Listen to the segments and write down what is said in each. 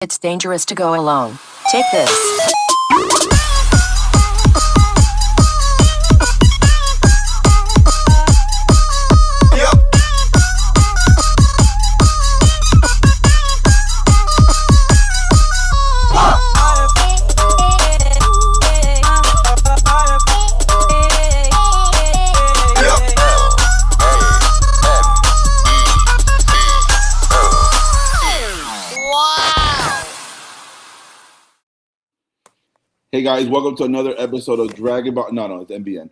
It's dangerous to go alone. Take this. Hey guys, welcome to another episode of Dragon Ball. No, it's MBN.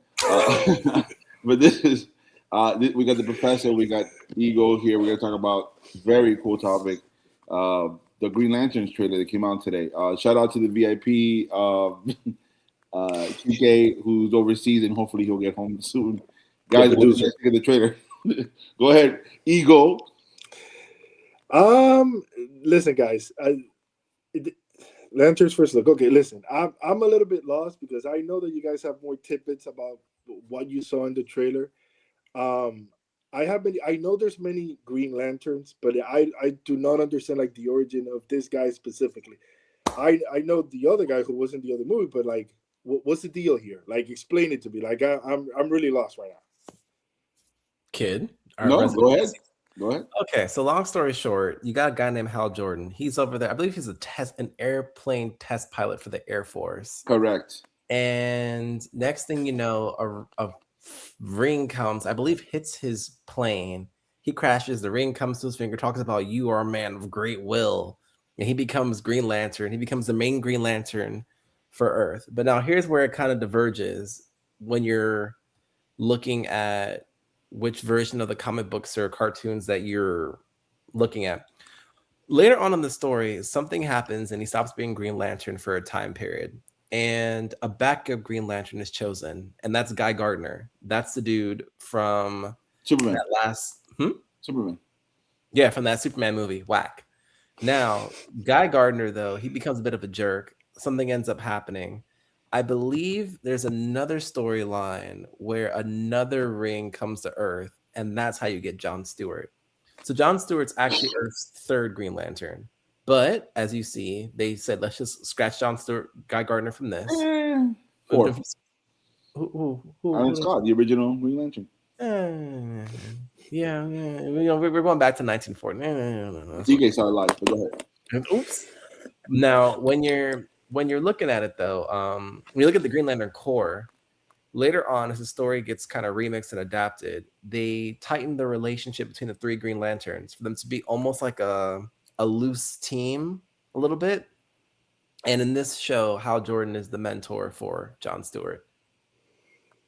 But this is we got the professor, we got Ego here. We're gonna talk about very cool topic, the Green Lanterns trailer that came out today. Shout out to the VIP, TK, who's overseas, and hopefully he'll get home soon. Guys, what do you think of the trailer? Go ahead, Ego. Listen, guys. Lanterns first look. Okay, listen. I'm a little bit lost because I know that you guys have more tidbits about what you saw in the trailer. I know there's many Green Lanterns, but I do not understand like the origin of this guy specifically. I know the other guy who was in the other movie, but like, what's the deal here? Like, explain it to me. Like, I'm really lost right now. Kid. No, go ahead. Go ahead. Okay, so long story short, you got a guy named Hal Jordan. He's over there. I believe he's an airplane test pilot for the Air Force. Correct. And next thing you know, a ring comes, I believe hits his plane. He crashes, the ring comes to his finger, talks about you are a man of great will. And he becomes Green Lantern. He becomes the main Green Lantern for Earth. But now here's where it kind of diverges when you're looking at which version of the comic books or cartoons that you're looking at. Later on in the story, something happens and he stops being Green Lantern for a time period. And a backup Green Lantern is chosen. And that's Guy Gardner. That's the dude from Superman. That last... Superman. Yeah, from that Superman movie, Whack. Now, Guy Gardner, though, he becomes a bit of a jerk. Something ends up happening. I believe there's another storyline where another ring comes to Earth, and that's how you get John Stewart. So John Stewart's actually Earth's third Green Lantern. But as you see, they said, let's just scratch John Stewart, Guy Gardner from this. Fourth. Who? Alan Scott, the original Green Lantern. Yeah. We're going back to 1940. No. DK saw it live, but go ahead. Oops. Now, when you're looking at it, though, when you look at the Green Lantern Corps, later on, as the story gets kind of remixed and adapted, they tighten the relationship between the three Green Lanterns for them to be almost like a loose team a little bit. And in this show, Hal Jordan is the mentor for John Stewart.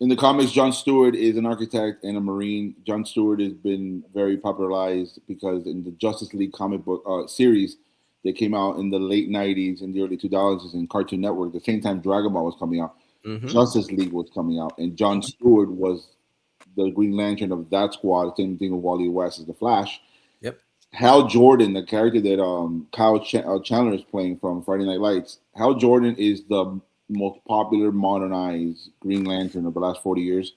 In the comics, John Stewart is an architect and a Marine. John Stewart has been very popularized because in the Justice League comic book series, they came out in the late 90s and the early 2000s in Cartoon Network. At the same time Dragon Ball was coming out, Justice League was coming out, and John Stewart was the Green Lantern of that squad. Same thing with Wally West as the Flash. Yep. Hal Jordan, the character that Kyle Chandler is playing from Friday Night Lights, Hal Jordan is the most popular modernized Green Lantern of the last 40 years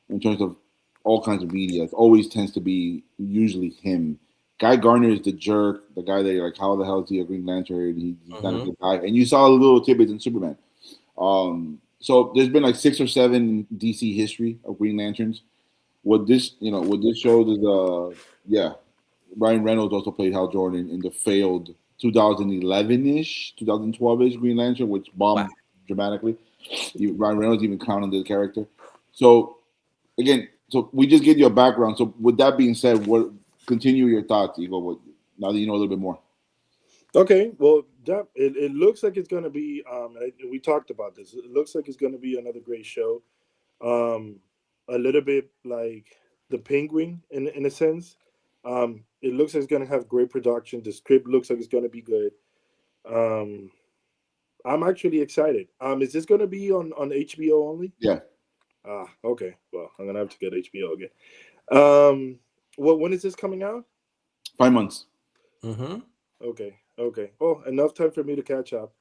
in terms of all kinds of media. It always tends to be usually him. Guy Gardner is the jerk, the guy that you're like, how the hell is he a Green Lantern? He's not a good guy. And you saw a little tidbits in Superman. So there's been like 6 or 7 DC history of Green Lanterns. What this shows is, Ryan Reynolds also played Hal Jordan in the failed 2011-ish, 2012-ish Green Lantern, which bombed dramatically. Ryan Reynolds even clowned the character. So again, we just gave you a background. So with that being said, continue your thoughts, Eagle, now that you know a little bit more. Okay, well, it looks like it's going to be, we talked about this. It looks like it's going to be another great show. A little bit like The Penguin in a sense. It looks like it's going to have great production. The script looks like it's going to be good. I'm actually excited. Is this going to be on HBO only? Yeah. Okay. Well, I'm going to have to get HBO again. When is this coming out? 5 months. Okay. Oh, enough time for me to catch up.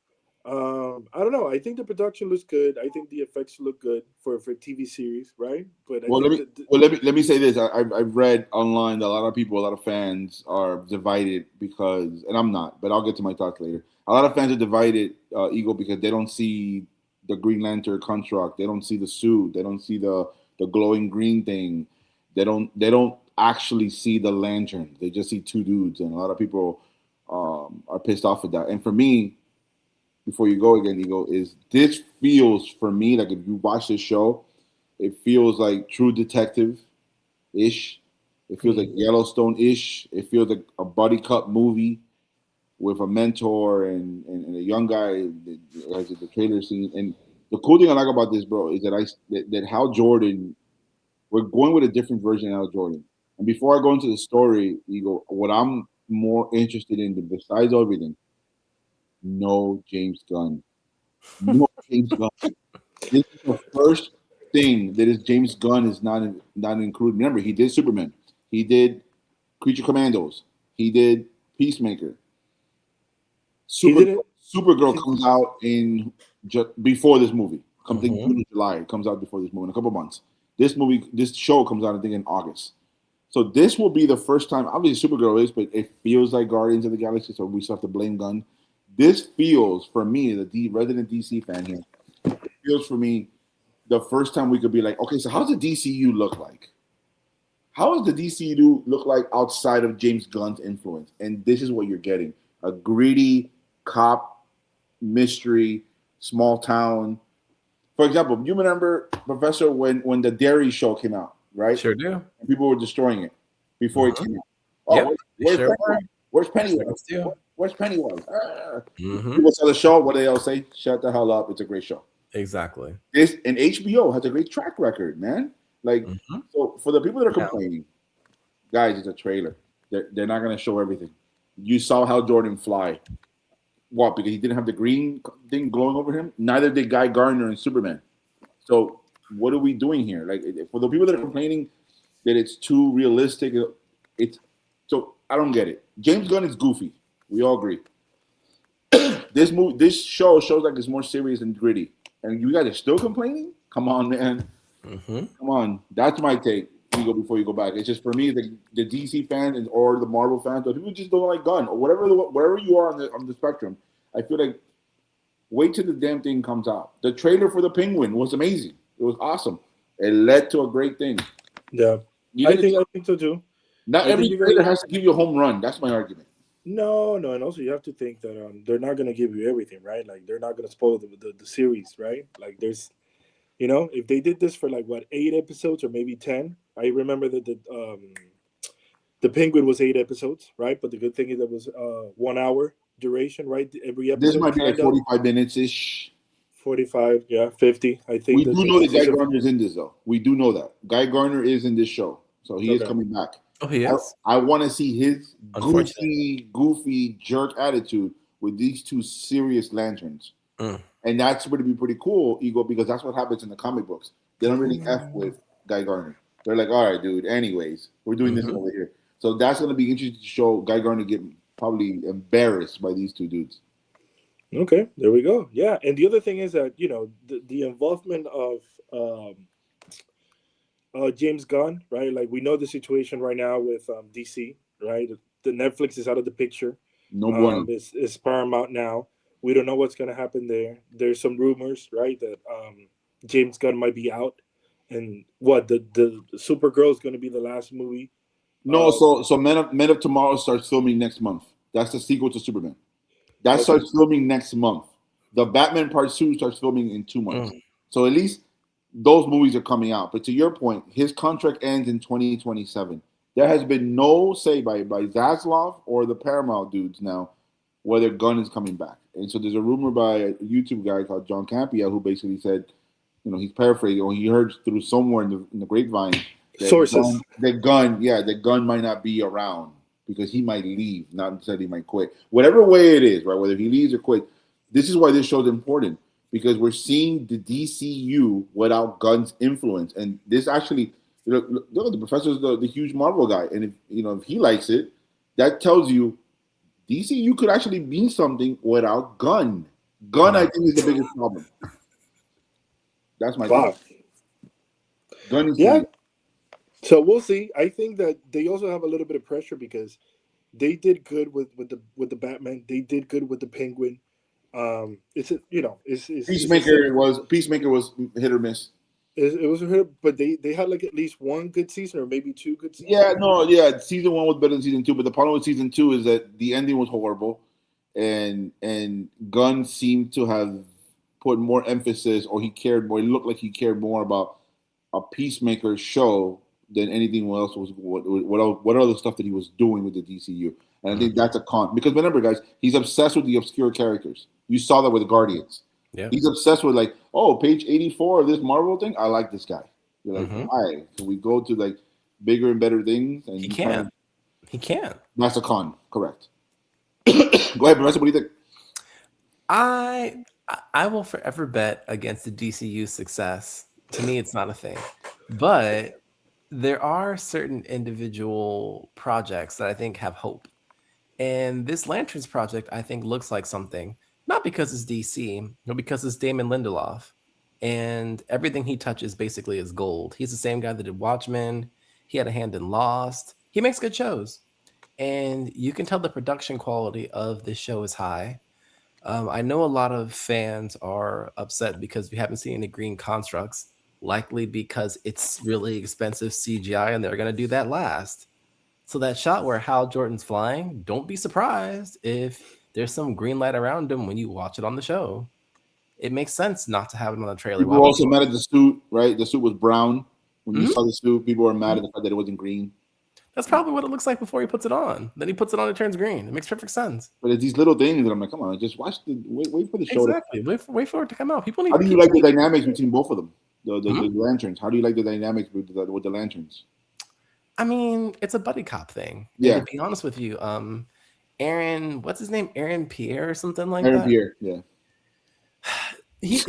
I don't know. I think the production looks good. I think the effects look good for TV series, right? But I Well, let think me let me say this. I've read online that a lot of people, a lot of fans are divided because, and I'm not, but I'll get to my thoughts later. A lot of fans are divided, Eagle, because they don't see the Green Lantern construct. They don't see the suit. They don't see the glowing green thing. They don't actually see the lantern. They just see two dudes, and a lot of people are pissed off at that. And for me, before you go again, Eagle, is this feels for me like if you watch this show, it feels like True Detective ish. It feels like Yellowstone ish. It feels like a buddy cop movie with a mentor and a young guy, as the trailer scene. And the cool thing I like about this, bro, is that that Hal Jordan, we're going with a different version of Hal Jordan. And before I go into the story, Eagle, what I'm more interested in, besides everything, no James Gunn. No James Gunn. This is the first thing that is James Gunn is not included. Remember, he did Superman, he did Creature Commandos, he did Peacemaker. he didn't. Supergirl He, comes out in before this movie. Comes in Mm-hmm. June or July. It comes out before this movie in a couple months. This show comes out I think in August. So this will be the first time. Obviously, Supergirl is, but it feels like Guardians of the Galaxy. So we still have to blame Gunn. This feels for me, the resident DC fan here. It feels for me the first time we could be like, okay, so how does the DCU look like? How does the DCU look like outside of James Gunn's influence? And this is what you're getting: a gritty cop mystery, small town. For example, you remember Professor when the Dairy Show came out, right? Sure do. And people were destroying it before it Mhm. came out. Oh, Yep, they where's sure were. Pennywise? Where's Sure Pennywise? do. Where's Pennywise? Ah. Mm-hmm. People saw the show. What do they all say? Shut the hell up! It's a great show. Exactly. This and HBO has a great track record, man. Like, Mm-hmm. so for the people that are Yeah. complaining, guys, it's a trailer. They're not going to show everything. You saw how Jordan fly. What? Because he didn't have the green thing glowing over him. Neither did Guy Gardner in Superman. So what are we doing here? Like, for the people that are complaining that it's too realistic, it's so I don't get it. James Gunn is goofy. We all agree. This show shows like it's more serious and gritty, and you guys are still complaining. Come on, man. Mm-hmm. Come on. That's my take. Before you go back, it's just for me the DC fans or the Marvel fans, or people just don't like Gunn or wherever you are on the spectrum. I feel like wait till the damn thing comes out. The trailer for the Penguin was amazing. It was awesome. It led to a great thing. yeah, You're gonna I think so too. not I think every you're trailer gonna. has to give you a home run. That's my argument. No, no, and also you have to think that they're not gonna give you everything, right? Like they're not gonna spoil the series, right? Like there's, if they did this for like what 8 episodes or maybe 10. I remember that the Penguin was 8 episodes, right? But the good thing is that was 1 hour duration, right? Every This episode might be like kind of 45 minutes ish. 45, yeah, 50. I think We that do know that this Guy is Gardner is in this though. We do know that Guy Gardner is in this show, so he is okay. coming back. Oh, he I, is. I want to see his Unfortunately. goofy jerk attitude with these two serious lanterns, Mm. and that's going to be pretty cool, Ego, because that's what happens in the comic books. They don't really f Mm. with Guy Gardner. They're like, all right, dude. Anyways, we're doing this Mm-hmm. over here, so that's going to be interesting to show Guy Gardner get probably embarrassed by these two dudes. Okay, there we go. Yeah, and the other thing is that the involvement of James Gunn, right? Like we know the situation right now with DC, right? The Netflix is out of the picture. No bueno. It's Paramount now. We don't know what's going to happen there. There's some rumors, right, that James Gunn might be out, and what the Supergirl is going to be the last movie. No, so Men of Tomorrow starts filming next month. That's the sequel to Superman. That Okay. starts filming next month. The Batman Part 2 starts filming in 2 months. Mm. So at least those movies are coming out. But to your point, his contract ends in 2027. There has been no say by Zaslav or the Paramount dudes now whether Gunn is coming back. And so there's a rumor by a YouTube guy called John Campia who basically said, he's paraphrasing, or he heard through somewhere in the grapevine Sources. that Gunn might not be around because he might leave, not said he might quit. Whatever way it is, right? Whether he leaves or quit, this is why this show's important because we're seeing the DCU without Gunn's influence, and this actually, look, the professor's the huge Marvel guy, and if he likes it, that tells you DCU could actually be something without Gunn. Gunn, I think, is the biggest problem. That's my Wow. thing. Gunn is Yeah. So we'll see. I think that they also have a little bit of pressure because they did good with the Batman. They did good with the Penguin. It's it's a Peacemaker simple. was hit or miss. It was a hit, but they had like at least one good season or maybe two good Yeah, seasons. no, yeah. Season one was better than season two, but the problem with season two is that the ending was horrible, and Gunn seemed to have put more emphasis, or he cared more. It looked like he cared more about a Peacemaker show than anything else was. What other stuff that he was doing with the DCU, and I think Mhm. that's a con. Because remember, guys, he's obsessed with the obscure characters. You saw that with the Guardians. Yeah. He's obsessed with like, oh, page 84 of this Marvel thing. I like this guy. You're like, Mhm. why? So we go to like bigger and better things, and He you kind can't. of He can't. that's a con, correct? Go ahead, Vanessa. What do you think? I will forever bet against the DCU success. To me, it's not a thing, but there are certain individual projects that I think have hope. And this Lanterns project, I think, looks like something, not because it's DC, but because it's Damon Lindelof. And everything he touches basically is gold. He's the same guy that did Watchmen. He had a hand in Lost. He makes good shows. And you can tell the production quality of this show is high. I know a lot of fans are upset because we haven't seen any green constructs, likely because it's really expensive CGI and they're going to do that last. So that shot where Hal Jordan's flying, don't be surprised if there's some green light around him when you watch it on the show. It makes sense not to have it on the trailer. People Why were would also you? mad at the suit, right? The suit was brown. When you Mhm, saw the suit, people were mad mhm. at the fact that it wasn't green. That's probably what it looks like before he puts it on. Then he puts it on, it turns green. It makes perfect sense. But it's these little things that I'm like, come on, just watch the wait for the show. Exactly. Wait for it to come out. How do you People like the need. dynamics between both of them? The Mhm. lanterns. How do you like the dynamics with the lanterns? I mean, it's a buddy cop thing. And to Yeah, be honest with you, Aaron, what's his name? Aaron Pierre or something like Aaron that. Pierre. Yeah, He's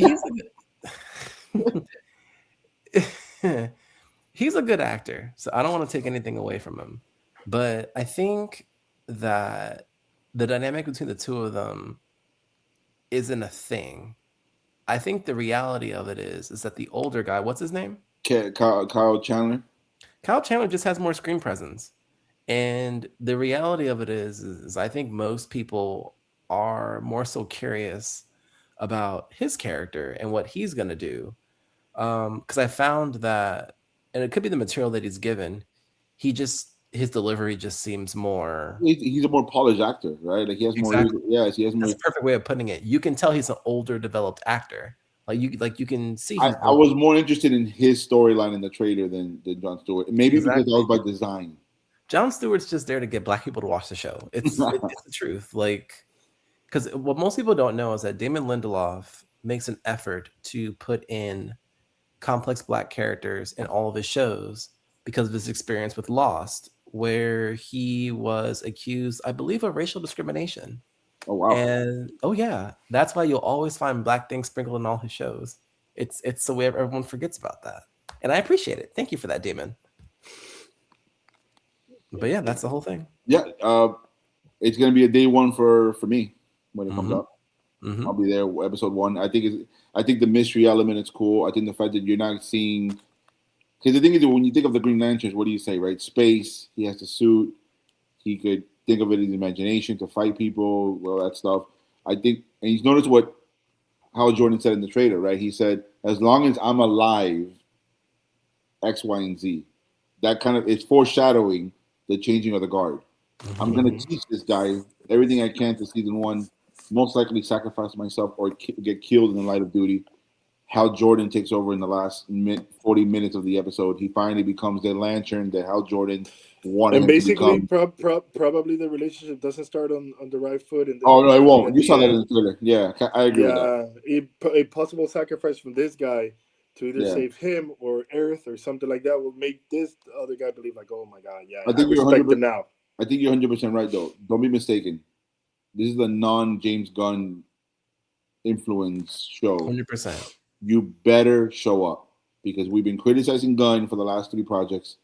a he's a good actor. So I don't want to take anything away from him. But I think that the dynamic between the two of them isn't a thing. I think the reality of it is that the older guy, what's his name? Kyle Chandler. Kyle Chandler just has more screen presence. And the reality of it is I think most people are more so curious about his character and what he's going to do. Because I found that, and it could be the material that he's given, his delivery just seems more. He's a more polished actor, right? Like he has more. Exactly. Yes, he has That's more. a perfect way of putting it. You can tell he's an older, developed actor. Like you can see he's I grown. was more interested in his storyline in the trailer than Jon Stewart. Maybe because that Exactly. was by design. Jon Stewart's just there to get black people to watch the show. It's the truth. Like, because what most people don't know is that Damon Lindelof makes an effort to put in complex black characters in all of his shows because of his experience with Lost, where he was accused, I believe, of racial discrimination. Oh wow. And oh yeah, that's why you'll always find black things sprinkled in all his shows. It's the way everyone forgets about that, and I appreciate it. Thank you for that, Damon. But yeah, that's the whole thing. Yeah, it's gonna be a day one for me when it comes Hmm. out. Hmm. I'll be there. Episode one. I think the mystery element is cool. I think the fact that you're not seeing because the thing is when you think of the Green Lanterns, what do you say, right? Space. He has the suit. He could think of it in his imagination to fight people, all that stuff. I think, and he's noticed what Hal Jordan said in the trailer, right? He said, "As long as I'm alive, X, Y, and Z." That kind of is foreshadowing the changing of the guard. I'm gonna Hmm. teach this guy everything I can to season one. Most likely sacrifice myself or get killed in the light of duty. Hal Jordan takes over in the last 40 minutes of the episode. He finally becomes the lantern that Hal Jordan wanted And him to basically, become. probably the relationship doesn't start on the right foot, and Oh then no, it maybe won't. at You the saw that in end, the trailer. Yeah, I agree with that. yeah, a possible sacrifice from this guy to either Yeah, save him or Earth or something like that will make this other guy believe like, oh my god, yeah, I I think you're respect 100. him now. I think you're 100% right though. Don't be mistaken. This is a non James Gunn influence show. 100%. You better show up because we've been criticizing Gunn for the last three projects.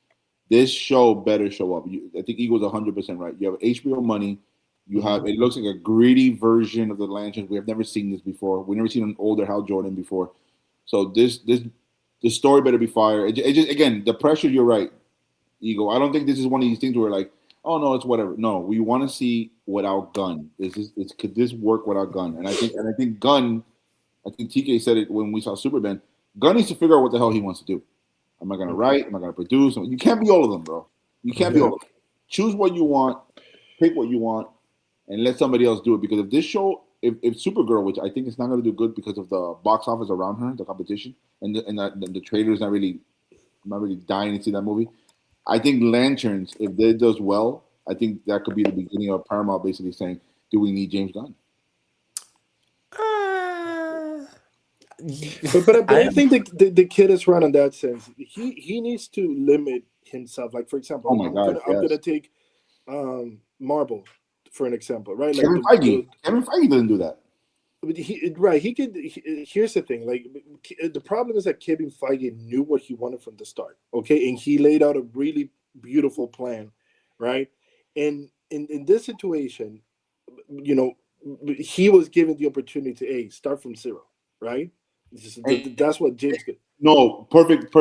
This show better show up. I think Eagle's 100% right. You have HBO money. You have it looks like a gritty version of the Lanterns. We have never seen this before. We've never seen an older Hal Jordan before. So this story better be fire. It just again the pressure. You're right, Ego. I don't think this is one of these things where like, oh no, it's whatever. No, we want to see without Gunn. Could this work without Gunn? And I think Gunn. I think TK said it when we saw Superman. Gunn needs to figure out what the hell he wants to do. Am I going to write? Am I going to produce? You can't be all of them, bro. You can't be all of them. Choose what you want, pick what you want, and let somebody else do it. Because if this show, if Supergirl, which I think is not going to do good because of the box office around her, the competition, and the trailer's not really dying to see that movie. I think Lanterns, if it does well, I think that could be the beginning of Paramount basically saying, "Do we need James Gunn?" But I think the kid is right in that sense. He needs to limit himself. Like for example, I'm gonna take Marvel for an example, right? Like Kevin Feige didn't do that. But he could. Here's the thing: like the problem is that Kevin Feige knew what he wanted from the start. Okay, and he laid out a really beautiful plan, right? And in this situation, you know, he was given the opportunity to start from zero, right? That's what James did. No, perfect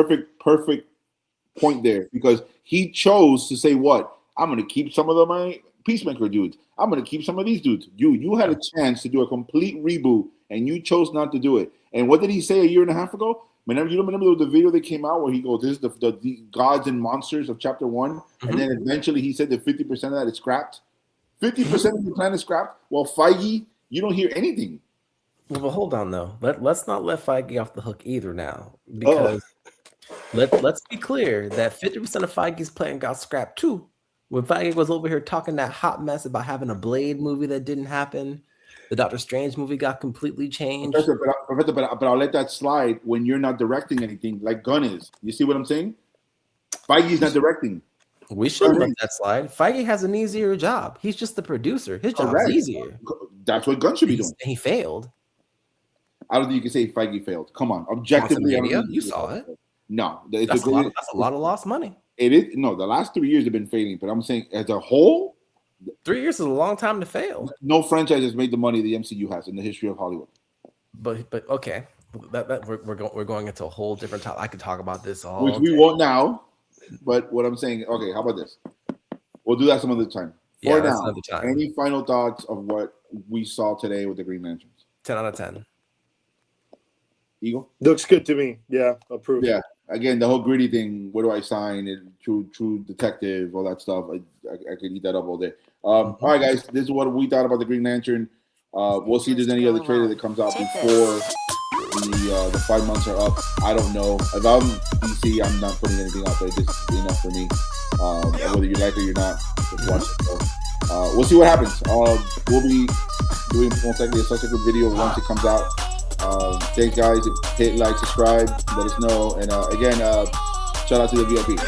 point there, because he chose to say, what? I'm going to keep some of my Peacemaker dudes. I'm going to keep some of these dudes. You had a chance to do a complete reboot, and you chose not to do it. And what did he say a year and a half ago? Remember the video that came out where he goes, this is the gods and monsters of chapter 1, and then eventually he said that 50% of that is scrapped. 50% of the plan is scrapped. Well, Feige, you don't hear anything. Well, hold on though. Let's not let Feige off the hook either now, because let's be clear that 50% of Feige's plan got scrapped too. When Feige was over here talking that hot mess about having a Blade movie that didn't happen, the Doctor Strange movie got completely changed. But I'll let that slide when you're not directing anything like Gunn is. You see what I'm saying? Feige's not directing. We shouldn't let that slide. Feige has an easier job. He's just the producer. His job is easier. That's what Gunn should be doing. He failed. I don't think you can say Feige failed. Come on, objectively, you saw it. No, that's a lot of lost money. It is the last 3 years have been failing, but I'm saying as a whole, 3 years is a long time to fail. No franchise has made the money the MCU has in the history of Hollywood. But okay, we're going into a whole different topic. I could talk about this all, which we won't now. But what I'm saying, okay, how about this? We'll do that some other time. For now, any final thoughts of what we saw today with the Green Lanterns? 10 out of 10. Eagle? Looks good to me. Yeah, approved. Yeah. Again, the whole gritty thing. Where do I sign? True detective, all that stuff. I could eat that up all day. All right, guys. This is what we thought about the Green Lantern. We'll see if there's any other trailer that comes out before the 5 months are up. I don't know. If I'm DC, I'm not putting anything out there. This is enough for me. Whether you like it or not, just watch it. We'll see what happens. We'll be doing most likely a subsequent video once it comes out. Thanks, guys. Hit like, subscribe, let us know. And again, shout out to the VIP.